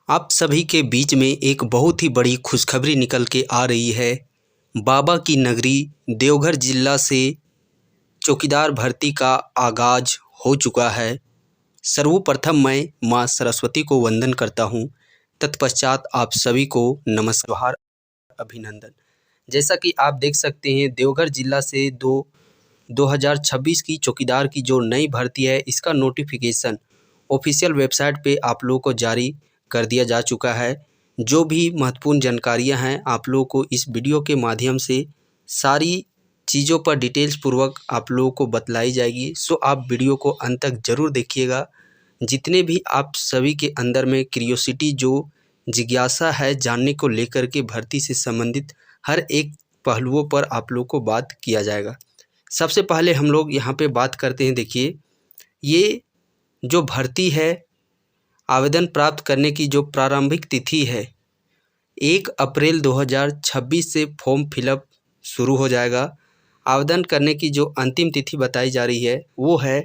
आप सभी के बीच में एक बहुत ही बड़ी खुशखबरी निकल के आ रही है। बाबा की नगरी देवघर जिला से चौकीदार भर्ती का आगाज हो चुका है। सर्वप्रथम मैं मां सरस्वती को वंदन करता हूं। तत्पश्चात आप सभी को नमस्कार, अभिनंदन। जैसा कि आप देख सकते हैं, देवघर जिला से 2026 की चौकीदार की जो नई भर्ती है, इसका नोटिफिकेशन ऑफिशियल वेबसाइट पे आप लोगों को जारी कर दिया जा चुका है। जो भी महत्वपूर्ण जानकारियां हैं, आप लोगों को इस वीडियो के माध्यम से सारी चीज़ों पर डिटेल्स पूर्वक आप लोगों को बतलाई जाएगी। सो आप वीडियो को अंत तक ज़रूर देखिएगा। जितने भी आप सभी के अंदर में क्यूरियोसिटी, जो जिज्ञासा है जानने को लेकर के भर्ती से संबंधित हर एक पहलुओं पर आप लोग को बात किया जाएगा। सबसे पहले हम लोग यहाँ पे बात करते हैं। देखिए, ये जो भर्ती है, आवेदन प्राप्त करने की जो प्रारंभिक तिथि है 1 अप्रैल 2026 से फॉर्म फिलअप शुरू हो जाएगा। आवेदन करने की जो अंतिम तिथि बताई जा रही है वो है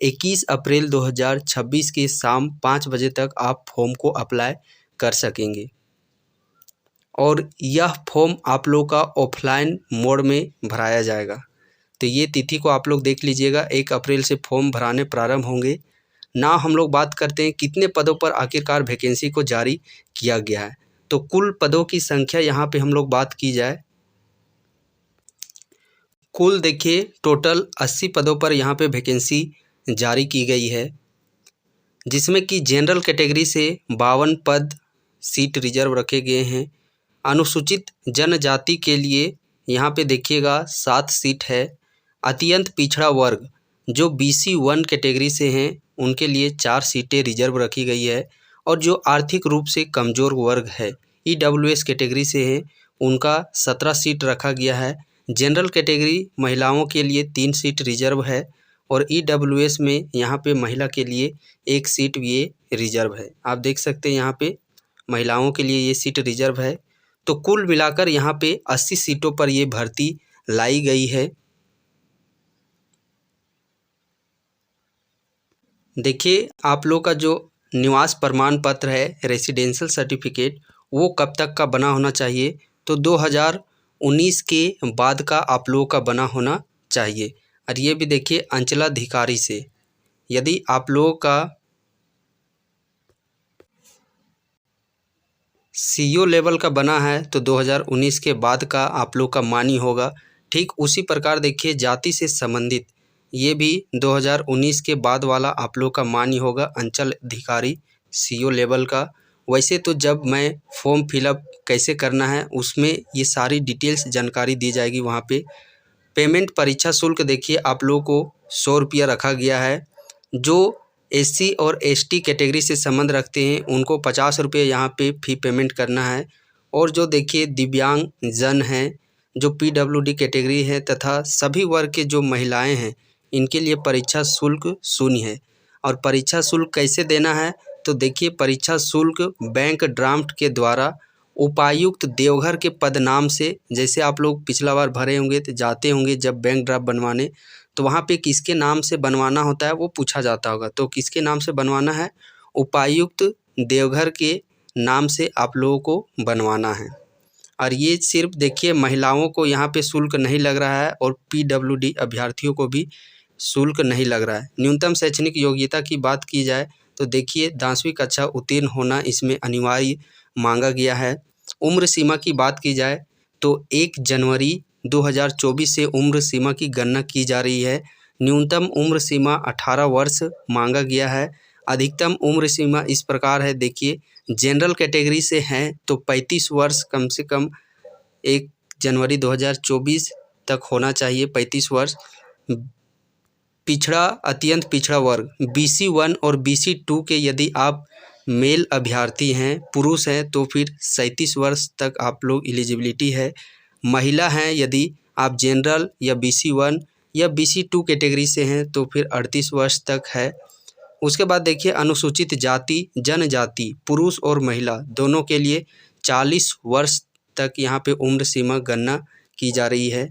21 अप्रैल 2026 के शाम 5 बजे तक आप फॉर्म को अप्लाई कर सकेंगे। और यह फॉर्म आप लोग का ऑफलाइन मोड में भराया जाएगा। तो ये तिथि को आप लोग देख लीजिएगा, 1 अप्रैल से फॉर्म भराने प्रारंभ होंगे। ना हम लोग बात करते हैं कितने पदों पर आखिरकार वैकेंसी को जारी किया गया है। तो कुल पदों की संख्या यहाँ पे हम लोग बात की जाए, कुल देखिए टोटल 80 पदों पर यहाँ पे वैकेंसी जारी की गई है, जिसमें कि जनरल कैटेगरी से 52 पद सीट रिजर्व रखे गए हैं। अनुसूचित जनजाति के लिए यहाँ पे देखिएगा 7 सीट है। अत्यंत पिछड़ा वर्ग जो BC 1 कैटेगरी से हैं उनके लिए 4 सीटें रिजर्व रखी गई है। और जो आर्थिक रूप से कमज़ोर वर्ग है, EWS कैटेगरी से हैं, उनका 17 सीट रखा गया है। जनरल कैटेगरी महिलाओं के लिए 3 सीट रिजर्व है और EWS में यहाँ पे महिला के लिए 1 सीट ये रिजर्व है। आप देख सकते हैं यहाँ पे महिलाओं के लिए ये सीट रिजर्व है। तो कुल मिलाकर यहाँ पे 80 सीटों पर ये भर्ती लाई गई है। देखिए, आप लोग का जो निवास प्रमाण पत्र है, रेसिडेंशियल सर्टिफिकेट, वो कब तक का बना होना चाहिए? तो 2019 के बाद का आप लोगों का बना होना चाहिए। और ये भी देखिए अंचलाधिकारी से, यदि आप लोगों का CO लेवल का बना है तो 2019 के बाद का आप लोग का मान्य होगा। ठीक उसी प्रकार देखिए जाति से संबंधित ये भी 2019 के बाद वाला आप लोग का मान्य होगा, अंचल अधिकारी CO लेवल का। वैसे तो जब मैं फॉर्म फिलअप कैसे करना है उसमें ये सारी डिटेल्स जानकारी दी जाएगी वहाँ पे। पेमेंट परीक्षा शुल्क देखिए आप लोगों को 100 रुपया रखा गया है। जो SC और ST कैटेगरी से संबंध रखते हैं उनको 50 रुपये यहाँ पे फ़ी पेमेंट करना है। और जो देखिए दिव्यांग जन हैं, जो PWD कैटेगरी है तथा सभी वर्ग के जो महिलाएं हैं, इनके लिए परीक्षा शुल्क शून्य है। और परीक्षा शुल्क कैसे देना है? तो देखिए परीक्षा शुल्क बैंक ड्राफ्ट के द्वारा उपायुक्त देवघर के पद नाम से, जैसे आप लोग पिछला बार भरे होंगे तो जाते होंगे जब बैंक ड्राफ्ट बनवाने, तो वहाँ पे किसके नाम से बनवाना होता है वो पूछा जाता होगा। तो किसके नाम से बनवाना है? उपायुक्त देवघर के नाम से आप लोगों को बनवाना है। और ये सिर्फ देखिए महिलाओं को यहाँ पे शुल्क नहीं लग रहा है और PWD अभ्यर्थियों को भी शुल्क नहीं लग रहा है। न्यूनतम शैक्षणिक योग्यता की बात की जाए तो देखिए 10वीं कक्षा उत्तीर्ण होना इसमें अनिवार्य मांगा गया है। उम्र सीमा की बात की जाए तो 1 जनवरी 2024 से उम्र सीमा की गणना की जा रही है। न्यूनतम उम्र सीमा 18 वर्ष मांगा गया है। अधिकतम उम्र सीमा इस प्रकार है, देखिए जनरल कैटेगरी से हैं तो 35 वर्ष कम से कम 1 जनवरी 2024 तक होना चाहिए, 35 वर्ष। पिछड़ा अत्यंत पिछड़ा वर्ग BC 1 और BC 2 के यदि आप मेल अभ्यर्थी हैं, पुरुष हैं, तो फिर 37 वर्ष तक आप लोग एलिजिबिलिटी है। महिला हैं यदि आप जनरल या BC 1 या BC 2 कैटेगरी से हैं तो फिर 38 वर्ष तक है। उसके बाद देखिए अनुसूचित जाति जनजाति पुरुष और महिला दोनों के लिए 40 वर्ष तक यहाँ पे उम्र सीमा गणना की जा रही है।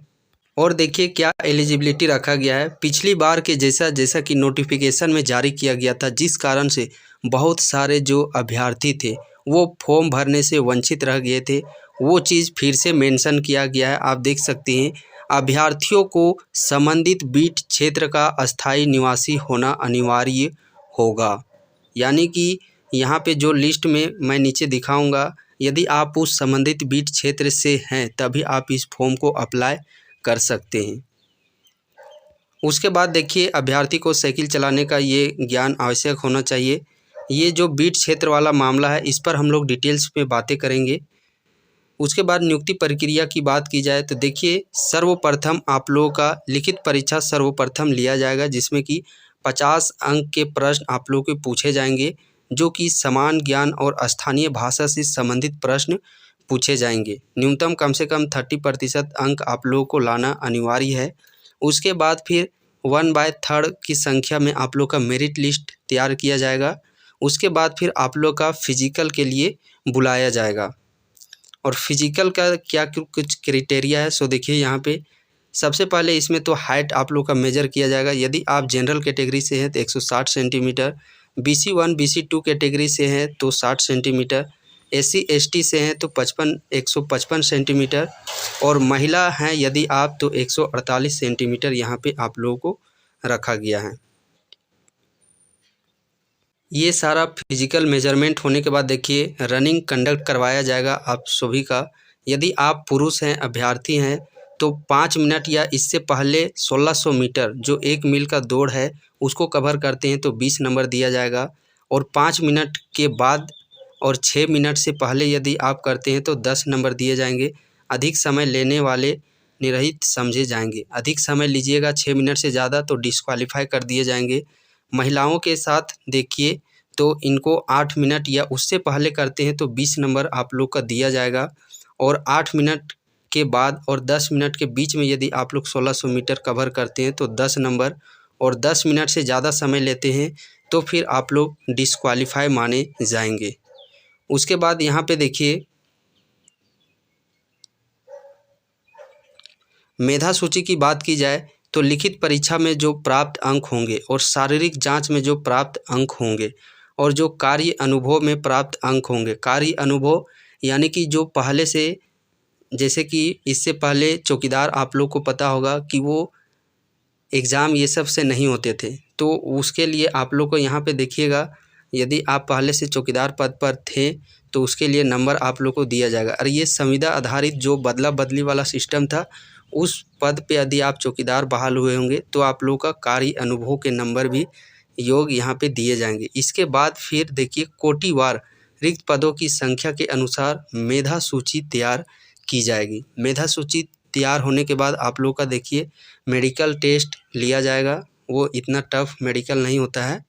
और देखिए क्या एलिजिबिलिटी रखा गया है। पिछली बार के जैसा कि नोटिफिकेशन में जारी किया गया था, जिस कारण से बहुत सारे जो अभ्यर्थी थे वो फॉर्म भरने से वंचित रह गए थे, वो चीज़ फिर से मेंशन किया गया है। आप देख सकते हैं, अभ्यर्थियों को संबंधित बीट क्षेत्र का अस्थायी निवासी होना अनिवार्य होगा। यानी कि यहाँ पे जो लिस्ट में मैं नीचे दिखाऊंगा, यदि आप उस संबंधित बीट क्षेत्र से हैं तभी आप इस फॉर्म को अप्लाई कर सकते हैं। उसके बाद देखिए, अभ्यर्थी को साइकिल चलाने का ये ज्ञान आवश्यक होना चाहिए। ये जो बीट क्षेत्र वाला मामला है, इस पर हम लोग डिटेल्स में बातें करेंगे। उसके बाद नियुक्ति प्रक्रिया की बात की जाए तो देखिए, सर्वप्रथम आप लोगों का लिखित परीक्षा सर्वप्रथम लिया जाएगा, जिसमें कि 50 अंक के प्रश्न आप लोगों के पूछे जाएंगे, जो कि समान ज्ञान और स्थानीय भाषा से संबंधित प्रश्न पूछे जाएंगे। न्यूनतम कम से कम 30% अंक आप लोगों को लाना अनिवार्य है। उसके बाद फिर 1/3 की संख्या में आप लोग का मेरिट लिस्ट तैयार किया जाएगा। उसके बाद फिर आप लोग का फिजिकल के लिए बुलाया जाएगा। और फिजिकल का क्या कुछ क्राइटेरिया है, सो देखिए यहाँ पे सबसे पहले इसमें तो हाइट आप लोग का मेजर किया जाएगा। यदि आप जनरल कैटेगरी से हैं तो 160 सेंटीमीटर, BC1 BC2 कैटेगरी से हैं तो 60 सेंटीमीटर, SC ST से हैं तो 155 सेंटीमीटर, और महिला हैं यदि आप तो 148 सेंटीमीटर यहाँ पे आप लोगों को रखा गया है। ये सारा फिजिकल मेजरमेंट होने के बाद देखिए, रनिंग कंडक्ट करवाया जाएगा आप सभी का। यदि आप पुरुष हैं, अभ्यर्थी हैं, तो 5 मिनट या इससे पहले 1600 मीटर जो 1 मील का दौड़ है उसको कवर करते हैं तो 20 नंबर दिया जाएगा। और 5 मिनट के बाद और 6 मिनट से पहले यदि आप करते हैं तो 10 नंबर दिए जाएंगे। अधिक समय लेने वाले निरहित समझे जाएंगे। अधिक समय लीजिएगा 6 मिनट से ज़्यादा तो डिस्क्वालीफाई कर दिए जाएंगे। महिलाओं के साथ देखिए तो इनको 8 मिनट या उससे पहले करते हैं तो 20 नंबर आप लोग का दिया जाएगा। और 8 मिनट के बाद और 10 मिनट के बीच में यदि आप लोग 1600 मीटर कवर करते हैं तो 10 नंबर, और 10 मिनट से ज़्यादा समय लेते हैं तो फिर आप लोग डिस्क्वालीफाई माने जाएंगे। उसके बाद यहाँ पे देखिए, मेधा सूची की बात की जाए तो लिखित परीक्षा में जो प्राप्त अंक होंगे और शारीरिक जांच में जो प्राप्त अंक होंगे और जो कार्य अनुभव में प्राप्त अंक होंगे। कार्य अनुभव यानी कि जो पहले से, जैसे कि इससे पहले चौकीदार आप लोग को पता होगा कि वो एग्ज़ाम ये सब से नहीं होते थे, तो उसके लिए आप लोग को यहाँ पे देखिएगा, यदि आप पहले से चौकीदार पद पर थे तो उसके लिए नंबर आप लोग को दिया जाएगा। और ये संविदा आधारित जो बदला बदली वाला सिस्टम था, उस पद पे यदि आप चौकीदार बहाल हुए होंगे तो आप लोग का कार्य अनुभव के नंबर भी योग यहाँ पे दिए जाएंगे। इसके बाद फिर देखिए, कोटिवार रिक्त पदों की संख्या के अनुसार मेधा सूची तैयार की जाएगी। मेधा सूची तैयार होने के बाद आप लोग का देखिए, मेडिकल टेस्ट लिया जाएगा। वो इतना टफ मेडिकल नहीं होता है।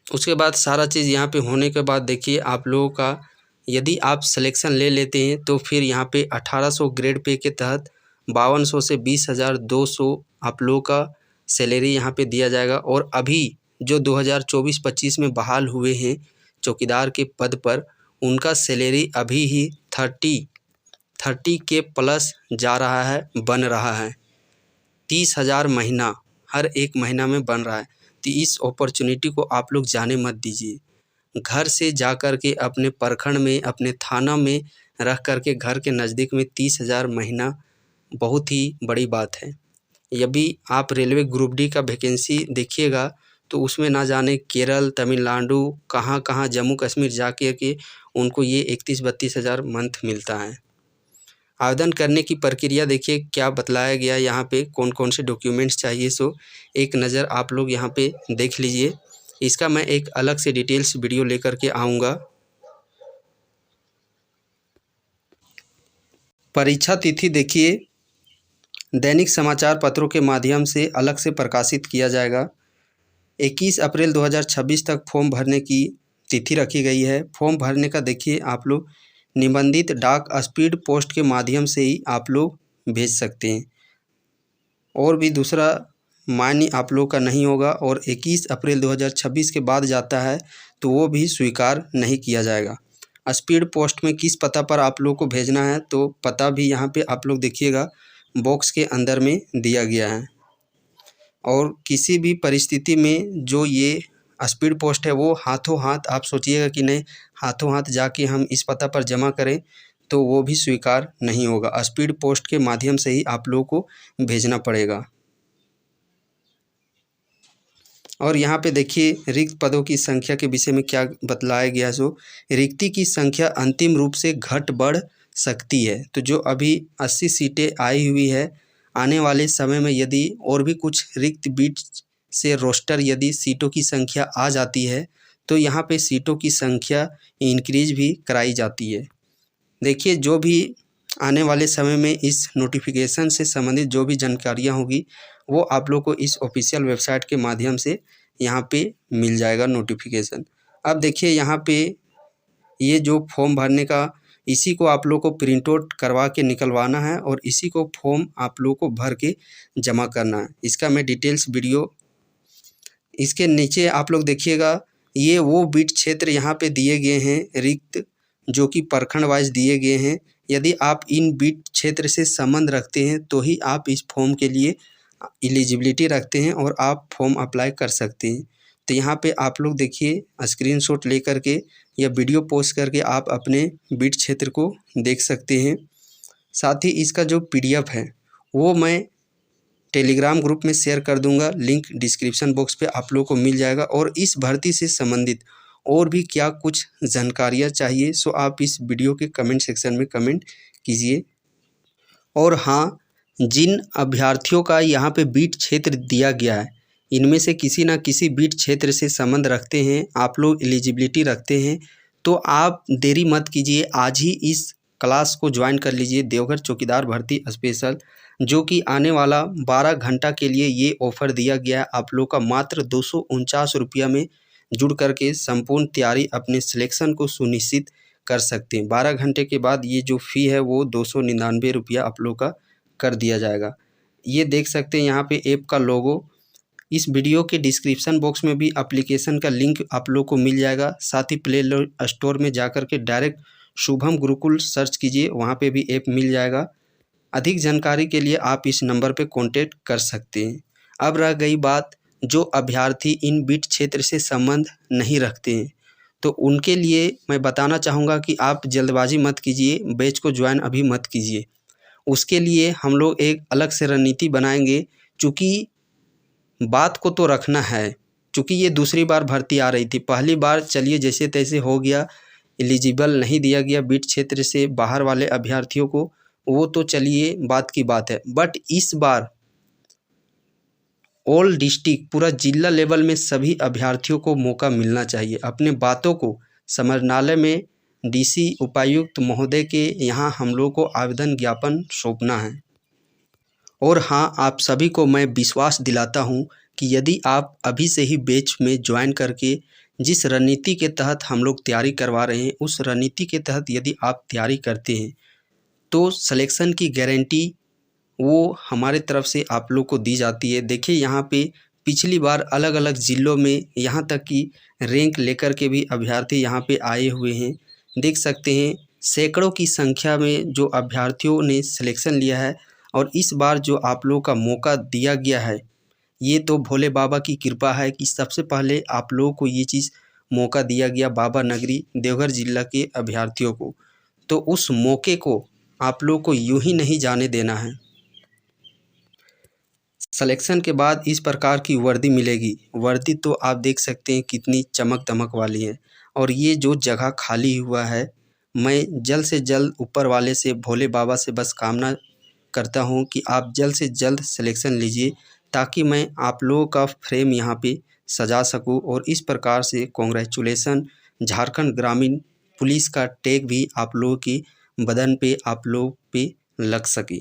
उसके बाद सारा चीज़ यहाँ पे होने के बाद देखिए, आप लोगों का यदि आप सिलेक्शन ले लेते हैं तो फिर यहाँ पे 1800 ग्रेड पे के तहत 5200 से 20,200 आप लोगों का सैलरी यहाँ पे दिया जाएगा। और अभी जो 2024-25 में बहाल हुए हैं चौकीदार के पद पर, उनका सैलरी अभी ही 30 के प्लस जा रहा है, बन रहा है। 30,000 महीना हर एक महीना में बन रहा है। तो इस अपॉर्चुनिटी को आप लोग जाने मत दीजिए। घर से जा कर के अपने प्रखंड में, अपने थाना में रह कर के घर के नज़दीक में 30,000 महीना बहुत ही बड़ी बात है। यदि आप रेलवे ग्रुप डी का वैकेंसी देखिएगा तो उसमें ना जाने केरल, तमिलनाडु, कहाँ कहाँ, जम्मू कश्मीर जा के उनको ये 31-32 हज़ार मंथ मिलता है। आवेदन करने की प्रक्रिया देखिए क्या बतलाया गया यहाँ पे, कौन कौन से डॉक्यूमेंट्स चाहिए, सो एक नज़र आप लोग यहाँ पे देख लीजिए। इसका मैं एक अलग से डिटेल्स वीडियो लेकर के आऊँगा। परीक्षा तिथि देखिए, दैनिक समाचार पत्रों के माध्यम से अलग से प्रकाशित किया जाएगा। 21 अप्रैल 2026 तक फॉर्म भरने की तिथि रखी गई है। फॉर्म भरने का देखिए, आप लोग निबंधित डाक स्पीड पोस्ट के माध्यम से ही आप लोग भेज सकते हैं, और भी दूसरा मान्य आप लोग का नहीं होगा। और 21 अप्रैल 2026 के बाद जाता है तो वो भी स्वीकार नहीं किया जाएगा। स्पीड पोस्ट में किस पता पर आप लोग को भेजना है, तो पता भी यहाँ पे आप लोग देखिएगा बॉक्स के अंदर में दिया गया है। और किसी भी परिस्थिति में जो ये स्पीड पोस्ट है वो हाथों हाथ, आप सोचिएगा कि नहीं हाथों हाथ जाके हम इस पता पर जमा करें तो वो भी स्वीकार नहीं होगा। स्पीड पोस्ट के माध्यम से ही आप लोगों को भेजना पड़ेगा। और यहाँ पे देखिए रिक्त पदों की संख्या के विषय में क्या बतलाया गया है। सो रिक्ति की संख्या अंतिम रूप से घट बढ़ सकती है। तो जो अभी 80 सीटें आई हुई है, आने वाले समय में यदि और भी कुछ रिक्त बीट से रोस्टर यदि सीटों की संख्या आ जाती है तो यहाँ पे सीटों की संख्या इंक्रीज भी कराई जाती है। देखिए जो भी आने वाले समय में इस नोटिफिकेशन से संबंधित जो भी जानकारियाँ होगी वो आप लोग को इस ऑफिशियल वेबसाइट के माध्यम से यहाँ पे मिल जाएगा नोटिफिकेशन। अब देखिए यहाँ पे ये जो फॉर्म भरने का, इसी को आप लोग को प्रिंट आउट करवा के निकलवाना है और इसी को फॉर्म आप लोग को भर के जमा करना है। इसका मैं डिटेल्स वीडियो, इसके नीचे आप लोग देखिएगा ये वो बीट क्षेत्र यहाँ पे दिए गए हैं रिक्त, जो कि प्रखंड वाइज दिए गए हैं। यदि आप इन बीट क्षेत्र से संबंध रखते हैं तो ही आप इस फॉर्म के लिए एलिजिबिलिटी रखते हैं और आप फॉर्म अप्लाई कर सकते हैं। तो यहाँ पे आप लोग देखिए स्क्रीनशॉट लेकर के या वीडियो पोस्ट करके आप अपने बीट क्षेत्र को देख सकते हैं। साथ ही इसका जो PDF है वो मैं टेलीग्राम ग्रुप में शेयर कर दूंगा, लिंक डिस्क्रिप्शन बॉक्स पे आप लोगों को मिल जाएगा। और इस भर्ती से संबंधित और भी क्या कुछ जानकारियाँ चाहिए सो आप इस वीडियो के कमेंट सेक्शन में कमेंट कीजिए। और हाँ, जिन अभ्यर्थियों का यहाँ पे बीट क्षेत्र दिया गया है इनमें से किसी न किसी बीट क्षेत्र से संबंध रखते हैं, आप लोग एलिजिबिलिटी रखते हैं, तो आप देरी मत कीजिए, आज ही इस क्लास को ज्वाइन कर लीजिए। देवघर चौकीदार भर्ती स्पेशल, जो कि आने वाला 12 घंटा के लिए ये ऑफ़र दिया गया है आप लोग का मात्र 249 रुपया में जुड़ करके संपूर्ण तैयारी अपने सिलेक्शन को सुनिश्चित कर सकते हैं। 12 घंटे के बाद ये जो फ़ी है वो 299 रुपया आप लोग का कर दिया जाएगा। ये देख सकते हैं यहाँ पे ऐप का लोगो। इस वीडियो के डिस्क्रिप्शन बॉक्स में भी एप्लीकेशन का लिंक आप लोग को मिल जाएगा। साथ ही प्ले स्टोर में जाकर के डायरेक्ट शुभम गुरुकुल सर्च कीजिए, वहाँ पे भी ऐप मिल जाएगा। अधिक जानकारी के लिए आप इस नंबर पे कांटेक्ट कर सकते हैं। अब रह गई बात जो अभ्यर्थी इन बीट क्षेत्र से संबंध नहीं रखते हैं, तो उनके लिए मैं बताना चाहूँगा कि आप जल्दबाजी मत कीजिए, बैच को ज्वाइन अभी मत कीजिए। उसके लिए हम लोग एक अलग से रणनीति बनाएंगे, चूँकि बात को तो रखना है। चूँकि ये दूसरी बार भर्ती आ रही थी, पहली बार चलिए जैसे तैसे हो गया, एलिजिबल नहीं दिया गया बीट क्षेत्र से बाहर वाले अभ्यर्थियों को, वो तो चलिए बात की बात है। बट इस बार ऑल डिस्ट्रिक्ट पूरा जिला लेवल में सभी अभ्यर्थियों को मौका मिलना चाहिए। अपने बातों को समरनालय में DC उपायुक्त महोदय के यहाँ हम लोग को आवेदन ज्ञापन सौंपना है। और हाँ, आप सभी को मैं विश्वास दिलाता हूँ कि यदि आप अभी से ही बैच में ज्वाइन करके जिस रणनीति के तहत हम लोग तैयारी करवा रहे हैं उस रणनीति के तहत यदि आप तैयारी करते हैं तो सिलेक्शन की गारंटी वो हमारे तरफ से आप लोग को दी जाती है। देखिए यहाँ पे पिछली बार अलग अलग ज़िलों में यहाँ तक कि रैंक लेकर के भी अभ्यर्थी यहाँ पे आए हुए हैं। देख सकते हैं सैकड़ों की संख्या में जो अभ्यर्थियों ने सिलेक्शन लिया है। और इस बार जो आप लोग का मौका दिया गया है ये तो भोले बाबा की कृपा है कि सबसे पहले आप लोगों को ये चीज़ मौका दिया गया बाबा नगरी देवघर जिला के अभ्यर्थियों को। तो उस मौके को आप लोग को यूं ही नहीं जाने देना है। सिलेक्शन के बाद इस प्रकार की वर्दी मिलेगी। वर्दी तो आप देख सकते हैं कितनी चमक दमक वाली है। और ये जो जगह खाली हुआ है, मैं जल्द से जल्द ऊपर वाले से भोले बाबा से बस कामना करता हूँ कि आप जल्द से जल्द सिलेक्शन लीजिए, ताकि मैं आप लोगों का फ्रेम यहाँ पे सजा सकूँ। और इस प्रकार से कांग्रेचुलेसन, झारखंड ग्रामीण पुलिस का टैग भी आप लोगों की बदन पे आप लोग पे लग सके।